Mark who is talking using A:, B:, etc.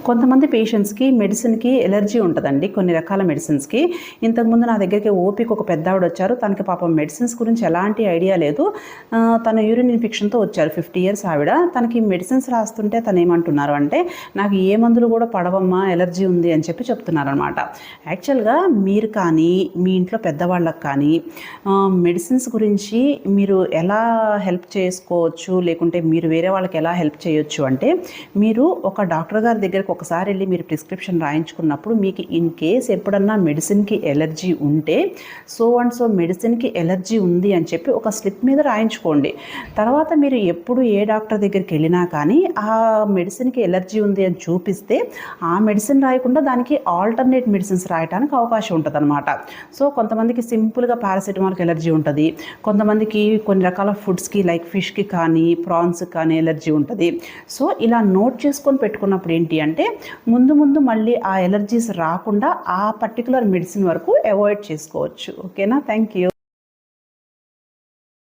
A: కొంతమంది పేషెంట్స్కి మెడిసిన్కి ఎలర్జీ ఉంటుందండి, కొన్ని రకాల మెడిసిన్స్కి. ఇంతకుముందు నా దగ్గరికి ఓపీకి ఒక పెద్ద ఆవిడ వచ్చారు. తనకి పాపం మెడిసిన్స్ గురించి ఎలాంటి ఐడియా లేదు. తను యూరిన్ ఇన్ఫెక్షన్తో వచ్చారు, 50 years ఆవిడ. తనకి మెడిసిన్స్ రాస్తుంటే తను ఏమంటున్నారు అంటే, నాకు ఏ మందులు కూడా పడవమ్మా, ఎలర్జీ ఉంది అని చెప్పి చెప్తున్నారనమాట. యాక్చువల్గా మీరు కానీ మీ ఇంట్లో పెద్దవాళ్ళకి కానీ మెడిసిన్స్ గురించి మీరు ఎలా హెల్ప్ చేసుకోవచ్చు, లేకుంటే మీరు వేరే వాళ్ళకి ఎలా హెల్ప్ చేయొచ్చు అంటే, మీరు ఒక డాక్టర్ గారి దగ్గరికి ఒకసారి వెళ్ళి మీరు ప్రిస్క్రిప్షన్ రాయించుకున్నప్పుడు మీకు ఇన్ కేస్ ఎప్పుడన్నా మెడిసిన్కి ఎలర్జీ ఉంటే సో అండ్ సో మెడిసిన్కి ఎలర్జీ ఉంది అని చెప్పి ఒక స్లిప్ మీద రాయించుకోండి. తర్వాత మీరు ఎప్పుడు ఏ డాక్టర్ దగ్గరికి వెళ్ళినా కానీ ఆ మెడిసిన్కి ఎలర్జీ ఉంది అని చూపిస్తే ఆ మెడిసిన్ రాయకుండా దానికి ఆల్టర్నేట్ మెడిసిన్స్ రాయడానికి అవకాశం ఉంటుంది అనమాట. సో కొంతమందికి సింపుల్గా పారాసిటమాల్కి ఎలర్జీ ఉంటుంది, కొంతమందికి కొన్ని రకాల ఫుడ్స్కి లైక్ ఫిష్కి కానీ ప్రాన్స్కి కానీ ఎలర్జీ ఉంటుంది. సో ఇలా నోట్ చేసుకొని పెట్టుకున్నప్పుడు ఏంటి అంటే ముందు మళ్ళీ ఆ ఎలర్జీస్ రాకుండా ఆ పర్టికులర్ మెడిసిన్ వరకు అవాయిడ్ చేసుకోవచ్చు. ఓకేనా? Thank you.